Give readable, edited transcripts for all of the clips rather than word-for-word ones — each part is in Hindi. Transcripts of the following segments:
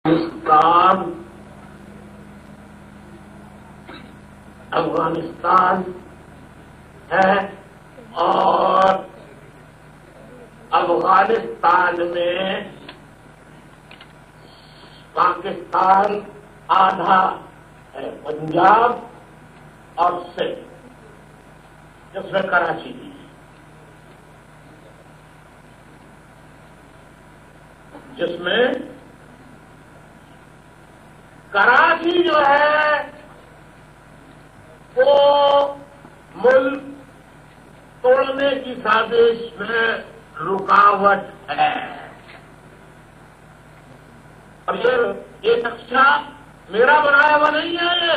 पाकिस्तान, अफगानिस्तान है और अफगानिस्तान में पाकिस्तान आधा है पंजाब और सिंध, जिसमें कराची भी है, जिसमें कराची जो है वो मुल्क तोड़ने की साजिश में रुकावट है। और ये नक्शा मेरा बनाया हुआ नहीं है। ये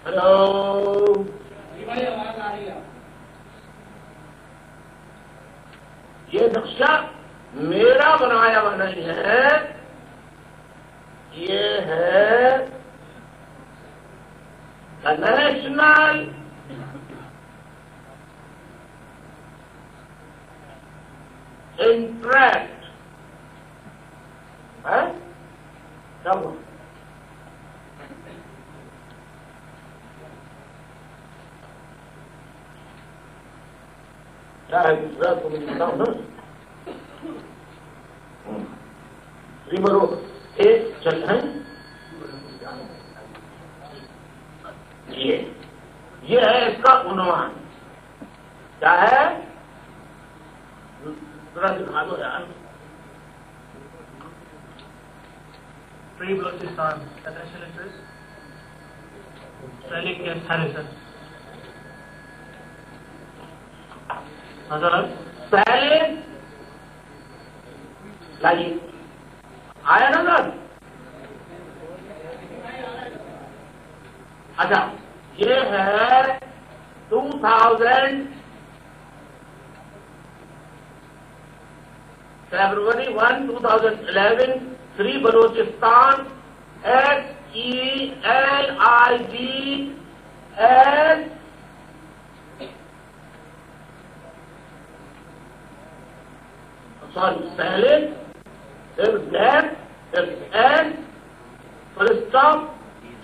हेलो भाई, आवाज आ रही है? ये नक्शा मेरा बनाया हुआ नहीं है, ये है द नेशनल इंटरेस्ट है। चलो क्या है दूसरा, तुम बताओ ना। रिबरो एक चल है, ये है इसका उन्वान। क्या है, थोड़ा दिखा दो यार। फ्री बलूचिस्तान नेशनल इंटरेस्ट, सैनिक केस हैरिसन। नजर पहले लाइए आया नजर। अच्छा, ये है 2000 February 1, 2011, Shri Balochistan SELIGS sorry Selig, फिर गैप, फिर N, full stop,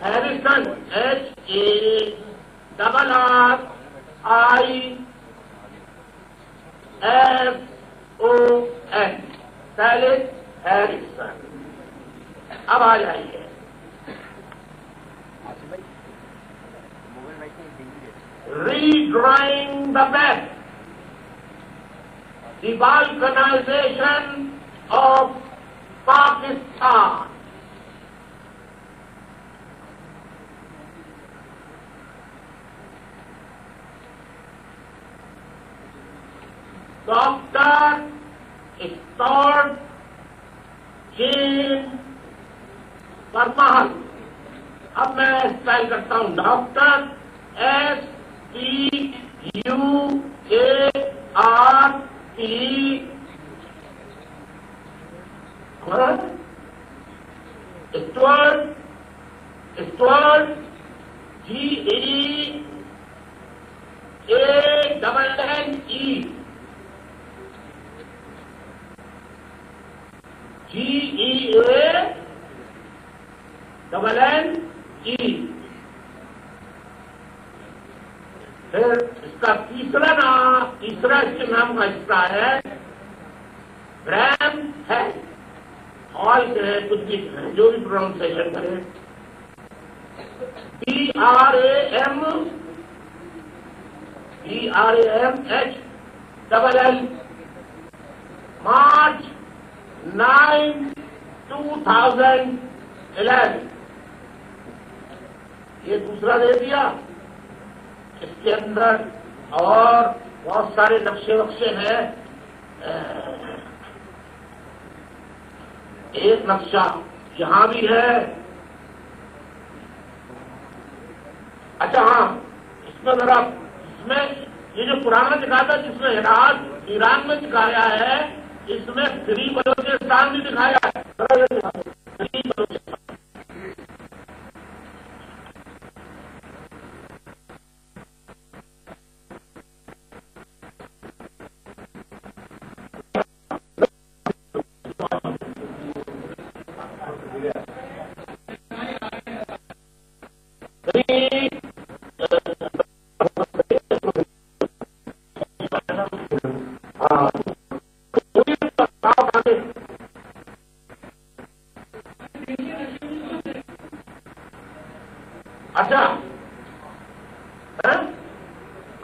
Harrison HARRISON, Selig Harrison. अब आ जाइए, redrawing the map, the balkanization of Pakistan. Dr. Stuart James Parmahal। अब मैं स्पेल करता हूं, डॉक्टर STUART GEANNE। फिर इसका तीसरा इसके नाम का हिस्सा है ब्रैम है, हॉल करें, कुछ भी करें, जो भी प्रोनाउंसिएशन करें, BRAMHLL, March 9, 2011। ये दूसरा दे दिया। इसके अंदर और बहुत सारे नक्शे वक्शे हैं। एक नक्शा यहां भी है। अच्छा हाँ, इसमें जरा, इसमें ये जो पुराना दिखा था, जिसमें इराक ईरान में दिखाया है, इसमें फ्री बलूचिस्तान भी दिखाया है। फ्री बलूचिस्तान अच्छा है?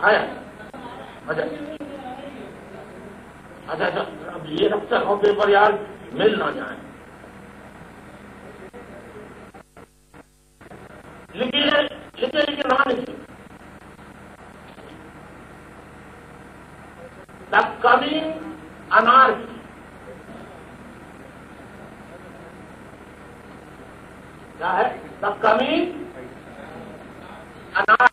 आया अच्छा अच्छा अच्छा, अब ये रखते रहो पेपर यार, मिल ना जाए। लिखिए लिखिए लिखिए ना लिखिए। द कमिंग अनार्की, क्या है? The coming anarchy.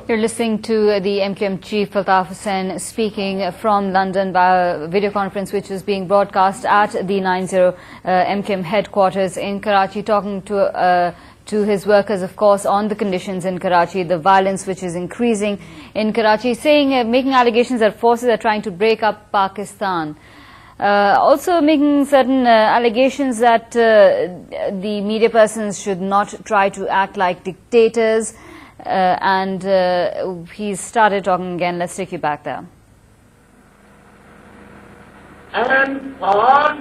You're listening to the MQM chief Altaf Hussain speaking from London by a video conference which is being broadcast at the 90 MQM headquarters in Karachi, talking to his workers, of course, on the conditions in Karachi, the violence which is increasing in Karachi, saying, making allegations that forces are trying to break up Pakistan. Also making certain allegations that the media persons should not try to act like dictators. And he started talking again. Let's take you back there. And for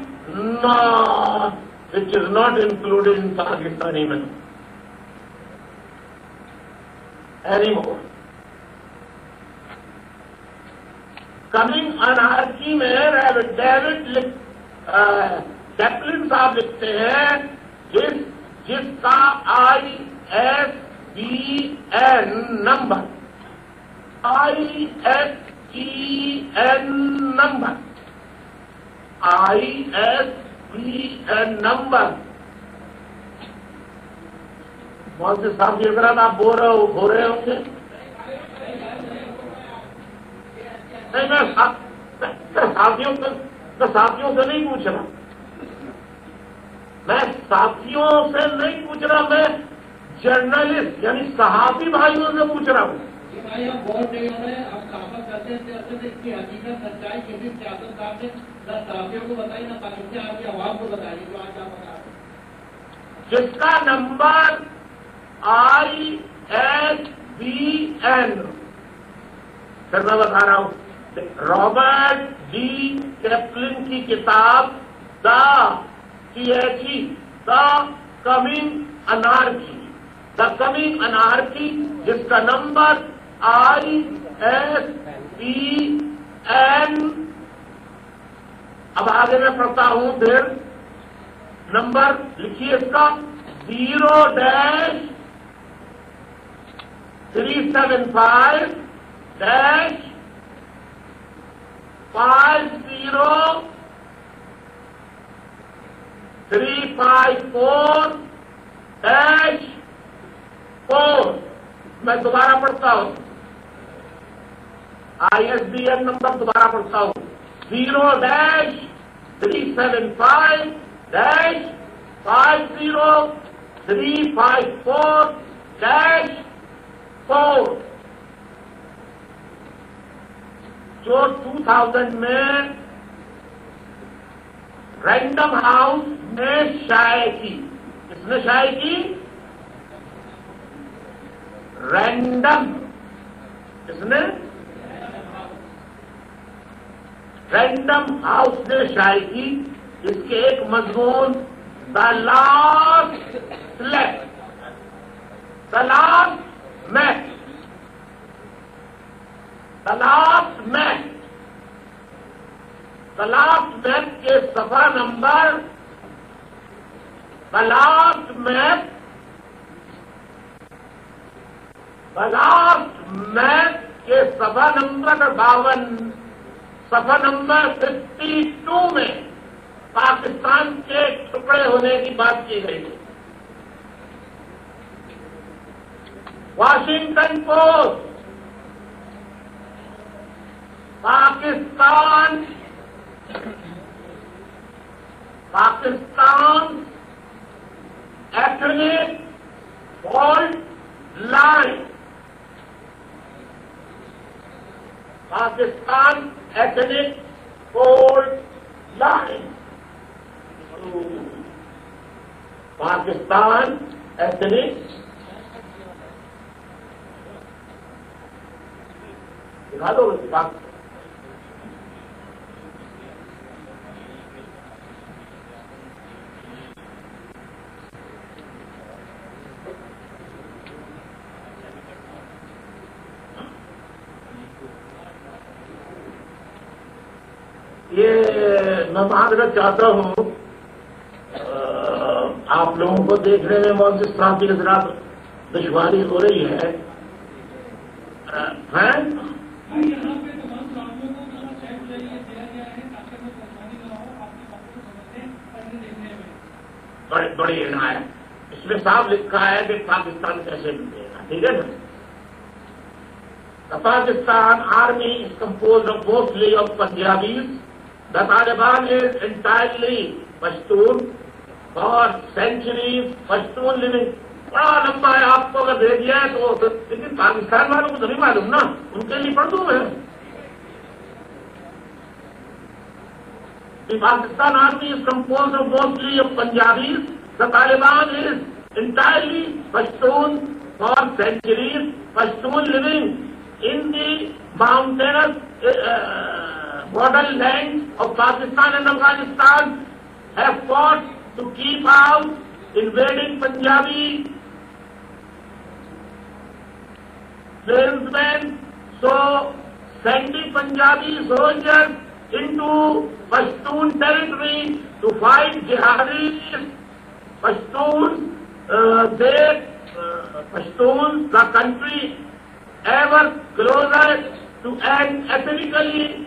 North, which is not included in Pakistan even anymore. Coming anarchy में डेविड कैप्लिन साहब लिखते हैं जिसका ISBN number, ISBN number, ISBN number. बहुत से साथी अगर आप बोल रहे होंगे, नहीं मैं साथियों से नहीं पूछ रहा, मैं साथियों से नहीं पूछ रहा, मैं जर्नलिस्ट यानी सहाफी भाइयों से पूछ रहा हूँ। भाई आप बोल रहे हो, आप साफा करते हैं सियासत की हकीकत सच्चाई किसी सियासत साहब ने न साथियों को बताई न पाकिस्तान आपकी आवाम को बताई, जो आज आप बता रहे हैं। जिसका नंबर ISBN, फिर मैं बता रहा हूँ, रॉबर्ट डी कैप्लिन की किताब the coming anarchy, the coming anarchy, जिसका नंबर ISBN, अब आगे मैं पढ़ता हूं, फिर नंबर लिखिए इसका 0-375-50-50-4 354-4। मैं दोबारा पढ़ता हूं, ISBN नंबर दोबारा पढ़ता हूं, 0-375-50-354-4, जो 2000 में रैंडम हाउस ने शाये की। किसने शाये की? रैंडम, किसने? रैंडम हाउस ने शाये की। इसके एक मजमून the last slap, the last match, the last match, the last match के सफा number, the last match, the last match के सफा नंबर 52, सफा नंबर 52 में पाकिस्तान के टुकड़े होने की बात की गई है। Washington post, Pakistan ethnic fault line, Pakistan ethnic fault line, Pakistan ethnic दिखा दो ये मैं माजरत चाहता हूं आप लोगों को देखने में मोहसिस साहब की जरा दुश्वारी हो रही है हैं? यहाँ पे तमाम साथियों को थोड़ा सेट दिया गया है ताकि कोई परेशानी न हो, आपकी बातों को समझने पढ़ने लिखने में। बड़ी है इसमें साफ लिखा है कि पाकिस्तान कैसे मिलेगा, ठीक है ना? The Pakistan army is composed of mostly of Punjabis. The Taliban is entirely Pashtun. For centuries Pashtun living. बड़ा लंबा है, आपको अगर दे दिया है तो, लेकिन पाकिस्तान वालों को तो नहीं मालूम ना, उनके लिए पढ़ दूं मैं। The Pakistan army is composed of mostly of Punjabis. The Taliban is entirely Pashtun. For centuries Pashtun living in the mountainous borderlands of Pakistan and Afghanistan have fought to keep out invading Punjabi salesmen, so sending Punjabi soldiers into Pashtun territory to fight jihadis. Pashtuns, Pashtuns, the country ever closer to an ethnically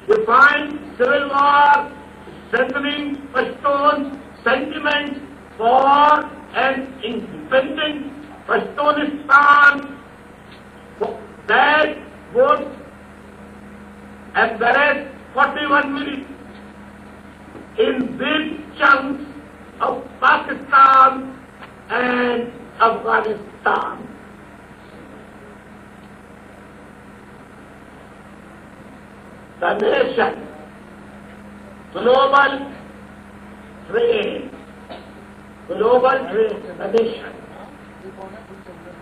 defined civil war, strengthening Pashtun sentiments for an independent Pashtunistan that would embrace 41 million in big chunks of Pakistan and Afghanistan. The nation, global trade, the nation.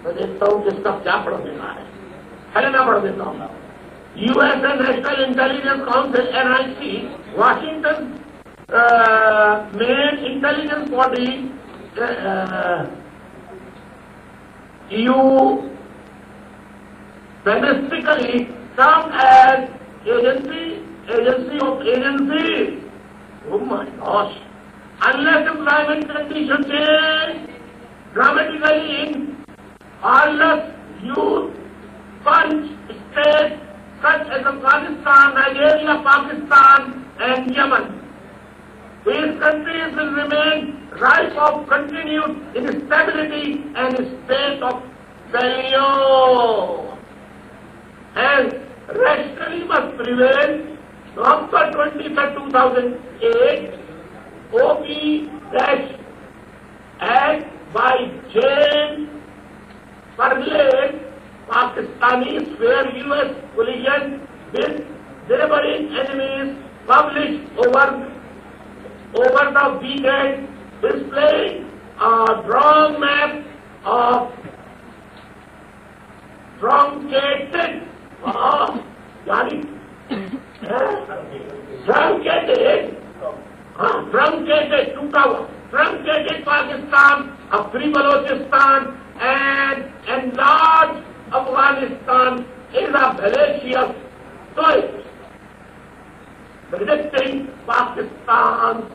मैं देखता हूँ जिसका क्या पढ़ देना है ना पढ़ देता हूँ। US national intelligence council NIC, Washington main intelligence body EU domestically termed as agency of agencies. Oh my gosh. Unless employment conditions change dramatically, unless youth punch states such as Afghanistan, Nigeria, Pakistan and Yemen, these countries will remain ripe of continued instability and state of failure. And rationally must prevail. November 23, 2008, OP-Act by James Perlin, Pakistanis where US collision with neighboring enemies published over the weekend, displaying a drawn map of truncated Pakistan, a free Balochistan and enlarged Afghanistan is a fallacious choice, predicting Pakistan's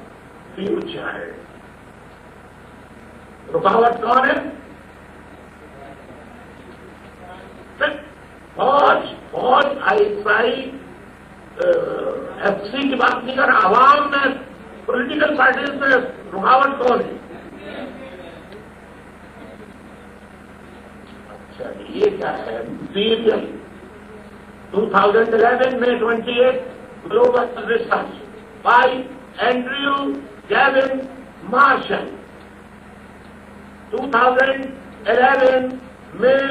future. रुकावट कौन है? फौज ISI FC की बात नहीं कर, आवाम में पॉलिटिकल पार्टीज में रुकावट कौन है? अच्छा ये क्या है? सीरियल 2011 में 28 global research by Andrew Gavin Marshall, 2011 May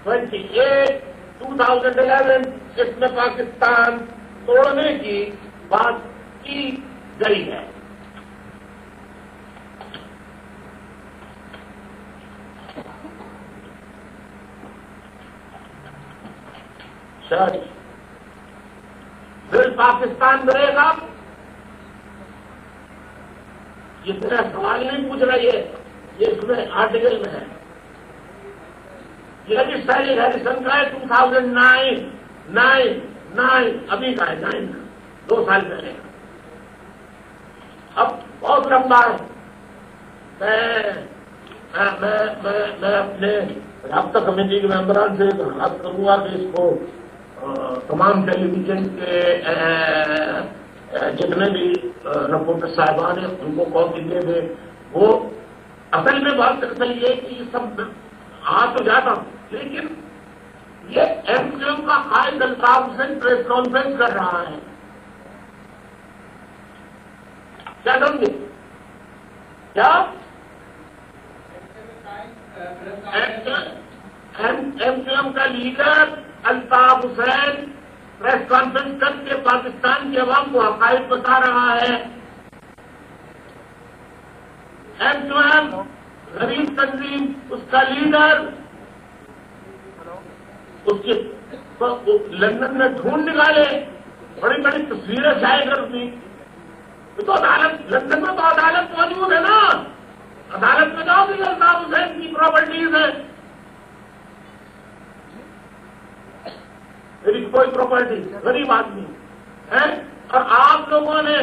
28, 2011 इसमें पाकिस्तान तोड़ने की बात की गई है। चर्च, फिर पाकिस्तान मिलेगा? ये मेरा सवाल नहीं पूछ रही है, ये इसमें आर्टिकल में है। ये लेजिस्लेशन का है 2009 अभी का है 9 2 साल पहले। अब बहुत लंबा है। मैं अपने राब्ता कमेटी के मेंबरान से बात करूंगा कि इसको तमाम टेलीविजन के जितने भी रिपोर्टर साहिबान हैं उनको कॉल दिए थे। वो असल में बात सही है कि सब आ तो जाता, लेकिन ये एमक्यूएम का कायद अल्ताफ हुसैन प्रेस कॉन्फ्रेंस कर रहा है, क्या समझे? क्या एमक्यूएम का leader Altaf Hussain press conference करके पाकिस्तान की अवाम को हकायत बता रहा है। एमक्यूएम गरीब तंजीम, उसका लीडर उसके लंदन में ढूंढ निकाले, बड़ी बड़ी तस्वीरें शाये करती। तो अदालत, लंदन में तो अदालत मौजूद है ना, अदालत में जाओ कि अल्ताफ हुसैन की प्रॉपर्टीज है, मेरी कोई प्रॉपर्टी, गरीब आदमी है। और आप लोगों ने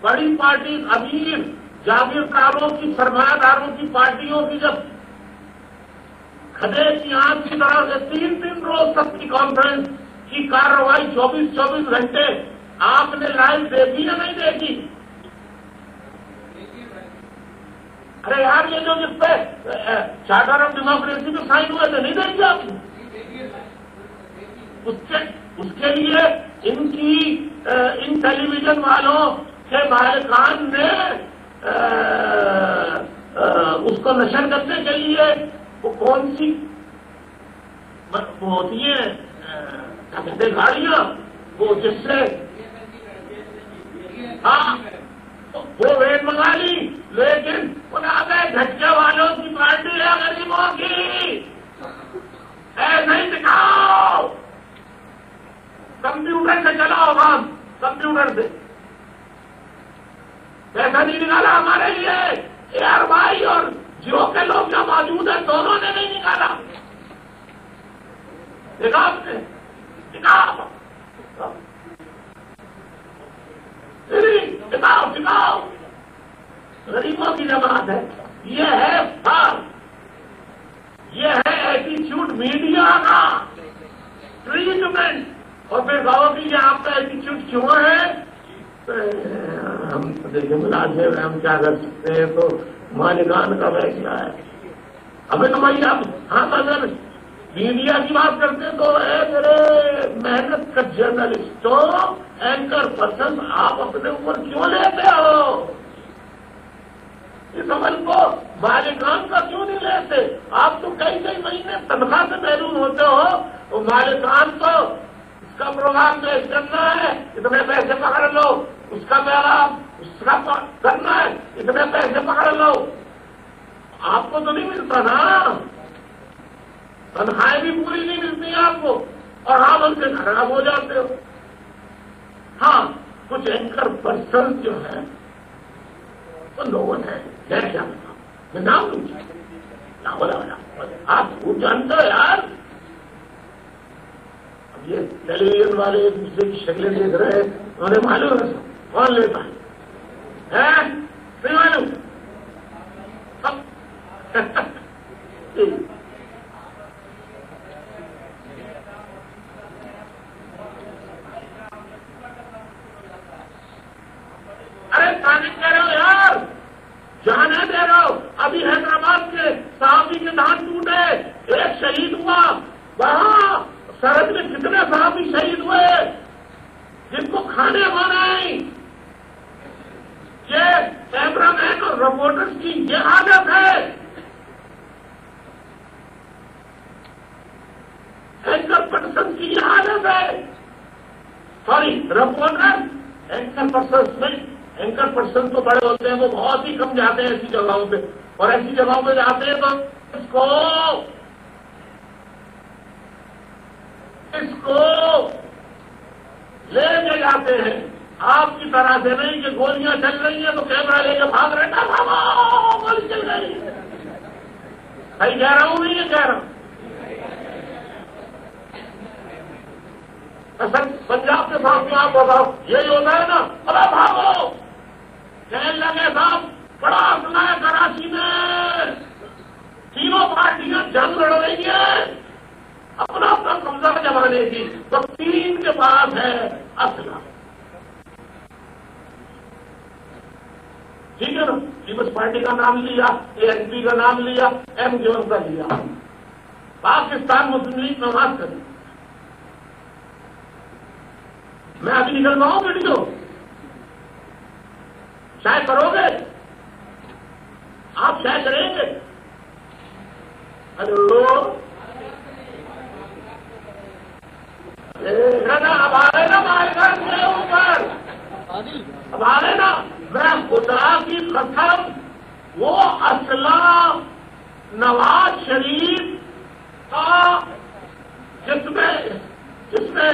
बड़ी पार्टी, अमीर जागीरदारों की, सरमायादारों की पार्टियों की जब खदे की आंख की तरह से 3 रोज तक की कॉन्फ्रेंस की कार्रवाई 24 घंटे आपने लाइव देखी या नहीं देखी? अरे यार, ये जो जिस पे चार्टर ऑफ डेमोक्रेसी में साइन हुए थे, नहीं देखी आपने? उसके लिए इन टेलीविजन वालों के मालिकान ने उसको नशर करने के लिए वो कौन सी वो होती है क्या कहते हैं गाड़ियां, वो जिससे हाँ वो वेट मंगा ली, लेकिन बुला गए झटके वालों की पार्टी है गरीबों की। नहीं दिखाओ, कंप्यूटर से चलाओ काम, कंप्यूटर से पैसा नहीं निकाला हमारे लिए। एयरवाई और जियो के लोग जो मौजूद हैं दोनों ने नहीं निकाला। देखा आपने? दिखाओ, गरीबों की जमात है। ये है फर्क, ये है एटीट्यूड मीडिया का ट्रीटमेंट। और फिर कहो कि ये आपका एटीट्यूड क्यों है? हम देखिए मुलाजिम, हम क्या कर सकते हैं, तो मालिकान का फैसला है। अबे तो भाई आप, हाँ, अगर मीडिया की बात करते हैं तो मेरे मेहनत का जर्नलिस्टों, एंकर पर्सन, आप अपने ऊपर क्यों लेते हो? इस अमल को मालिकान का क्यों नहीं लेते? आप तो कई महीने तनख्वाह से महरूम होते हो, तो मालिकान को इसका प्रोग्राम पेश करना है, इतने पैसे पकड़ लो, उसका प्रोग्राम उसका करना है, इतने पैसे पकड़ लो। आपको तो नहीं मिलता ना, तनख्वाहें भी पूरी नहीं मिलती आपको, और आप उनसे खराब हो जाते हो। हाँ, कुछ एंकर पर्सन जो है तो लोगों ने क्या बताओ, मैं नाम लूंगा, बोला आप खूब जानते हो यार। अब ये टेलीविजन वाले एक दूसरे की शक्लें देख रहे हैं, उन्हें मालूम है कौन लेता है? नहीं मालूम? अरे तारीफ कह रहे हो यार, जाने दे रहे हो। अभी हैदराबाद के साहबी के दांत टूटे, एक शहीद हुआ, वहां सरहद में कितने साहबी शहीद हुए जिनको खाने को नहीं। ये कैमरामैन और रिपोर्टर्स की ये आदत है। एंकर पर्सन की ये आदत है। सॉरी, रिपोर्टर, एंकर पर्सन में, एंकर पर्सन तो बड़े होते हैं, वो बहुत ही कम जाते हैं ऐसी जगहों पे, और ऐसी जगहों पे जाते हैं तो इसको इसको लेके जाते हैं, आपकी तरह से नहीं कि गोलियां चल रही हैं तो कैमरा लेके भाग रहे ना, भागो गोली चल रही है। सही कह रहा हूं नहीं, ये कह रहा हूं। सर पंजाब के साथ में आप बताओ, यही होता है ना, अरे भागो कहने लगे साहब, बड़ा असला है कराची में, तीनों पार्टियां जंग लड़ रही हैं अपना अपना कब्जा जमाने की, तो तीन के पास है असला। ठीक है ना, पीपल्स पार्टी का नाम लिया, एएनपी का नाम लिया, एमक्यूएम का लिया, पाकिस्तान मुस्लिम लीग नमाज करी। मैं अभी निकल रहा हूं वीडियो, शायद करोगे आप, शायद करेंगे। हेलो ना, अब आ गए ना मालगार के ऊपर, अब आ गए ना। मैं खुदा की कसम, वो असला नवाज शरीफ का जिसमें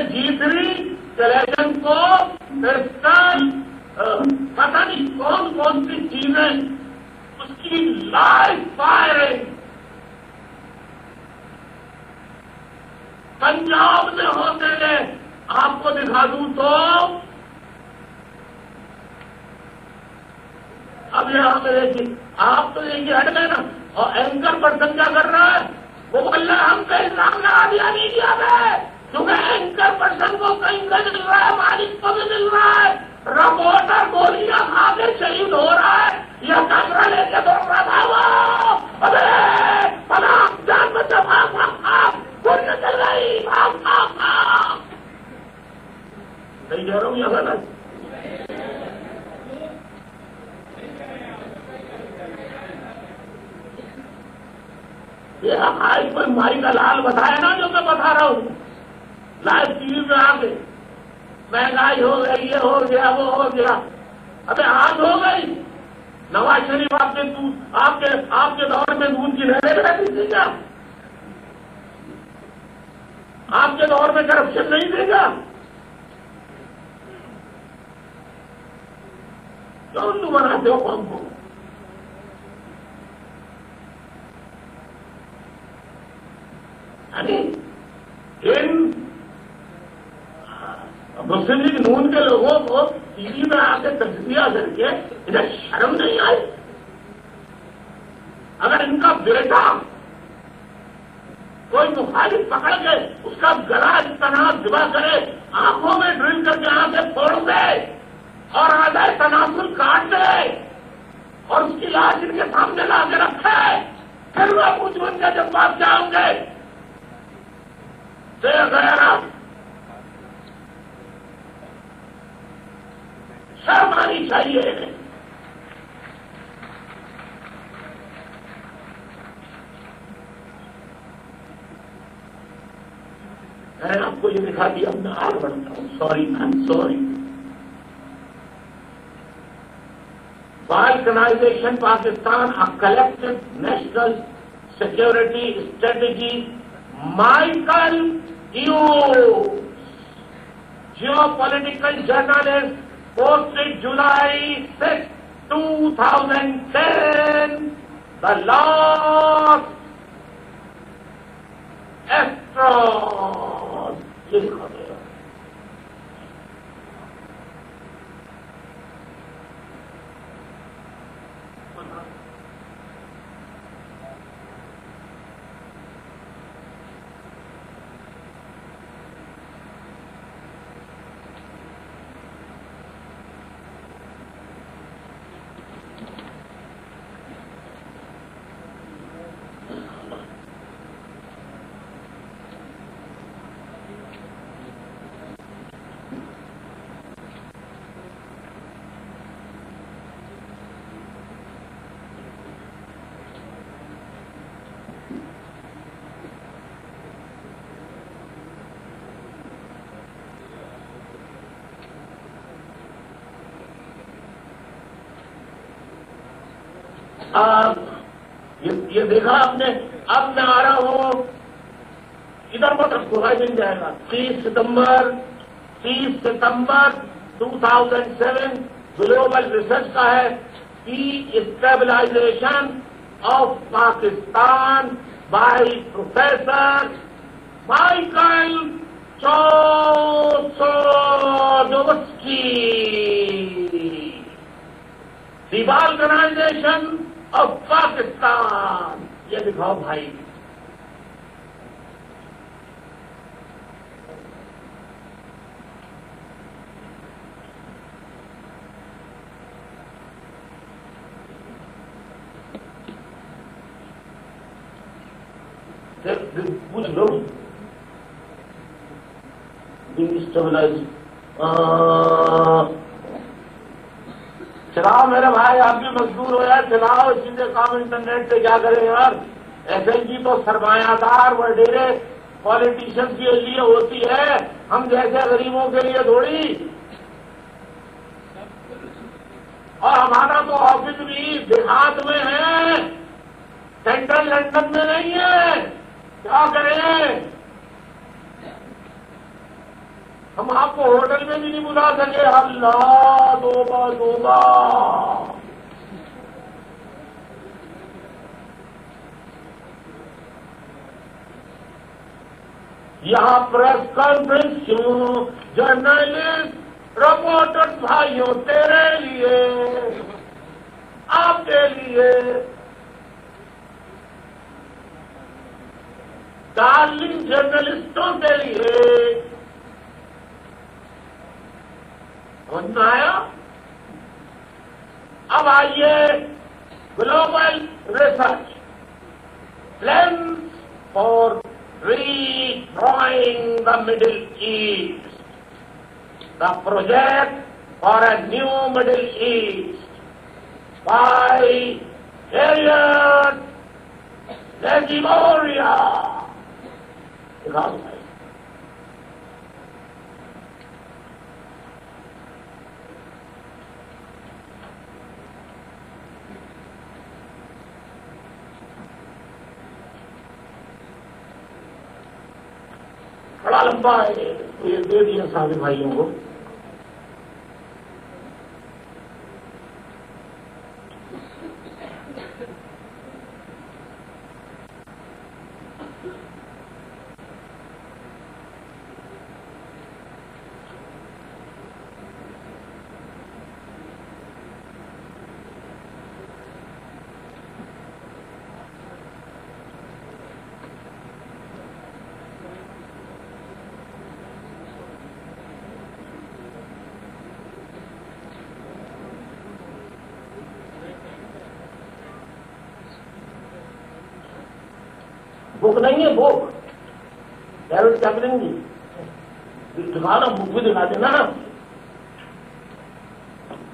जीतरी टेलीविजन को पिस्टल, पता नहीं कौन कौन सी चीजें, उसकी लाइव फायरिंग पंजाब में होते हैं। आपको दिखा दूं तो अब यहां मेरे जी, आप तो देखिए हट गए ना, और एंकर पर्सन क्या कर रहा है, वो बोल रहा है हम पे इल्जाम लगा दिया मीडिया में, क्योंकि एंकर पर्सन को कहीं का मिल रहा है, मालिक को भी मिल रहा है, रिपोर्टर गोलियां खा के शहीद हो रहा है, यह कैमरा लेके दौड़ रहा था वो, अरे पनाह जान बचा, भाग भाग भाग, गोलियां चल रही, भाग भाग भाग। सही कह रहा हूं या गलत? ये आज कोई माई का लाल बताया ना, जो मैं बता रहा हूं लाइव टीवी में आके, महंगाई हो गई, ये हो गया, वो हो गया। अबे आज हो गई, नवाज शरीफ आपके दौर में दूध की नहरें बहती थी क्या? आपके दौर में करप्शन नहीं देगा? क्यों उल्लू बनाते हो कौन को? इन मुस्लिम लीग नून के लोगों को टीवी में आके तजजिया करके इन्हें शर्म नहीं आई? अगर इनका बेटा कोई मुखालिफ पकड़ के उसका गला इतना दिबा करे, आंखों में ड्रिल करके आंखें फोड़ दे और आधार तनासुल काट दे और उसकी लाश इनके सामने ला के रखे, फिर वह पूछ उनके जवाब क्या होंगे? शर्म आनी चाहिए। मैंने आपको ये दिखा दिया, मैं आगे बढ़ता हूं। Sorry ma'am, sorry. Balkanization Pakistan, a collective national security strategy. Michael Hughes, geopolitical journalist, posted July 6, 2010, the last Astros. ये देखा आपने? अब मैं आ रहा हूं इधर मत रखो भाई, मिल जाएगा। 30 सितंबर 2007 ग्लोबल रिसर्च का है कि stabilisation of Pakistan by professor Michael Chossudovsky, the balkanisation of Pakistan. ये दिखाओ भाई, पूछ लो। चलाओ मेरे भाई, आप भी मजदूर हो यार, चलाओ सीधे काम इंटरनेट से। क्या करें यार, एसएनजी तो सरमायादार वडेरे पॉलिटिशियंस के लिए होती है, हम जैसे गरीबों के लिए थोड़ी। और हमारा तो ऑफिस भी देहात में है, सेंट्रल लंदन में नहीं है। क्या करें, हम आपको होटल में भी नहीं बुला सके। अल्लाह तौबा तौबा। यहाँ प्रेस कॉन्फ्रेंस क्यों? जर्नलिस्ट रिपोर्टर भाइयों, तेरे लिए, आपके लिए, डार्लिंग जर्नलिस्टों के लिए। समझ आया? अब आइए, global research plan for redrawing the middle east, the project for a new middle east by Harriet लेजिमोरिया। दिखाओ भाई, बड़ा लंबा है ये, दे दिया सारे भाइयों को। बुक नहीं है, बुक डेविड कैमरन की दिखाना, बुक भी दिखा देना।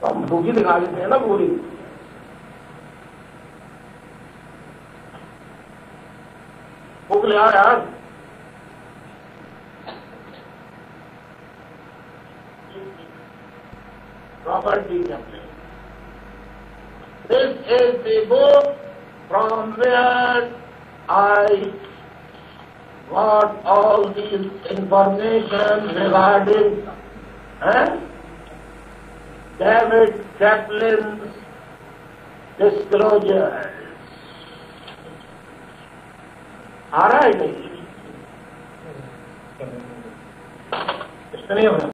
हम बुक ही दिखा देते हैं ना पूरी। बुक ले आओ यार। Property Cameron, this is the book from where I got all these information regarding David Kaplan's disclosures. आ रहा है नहीं? इसका नहीं हो रहा।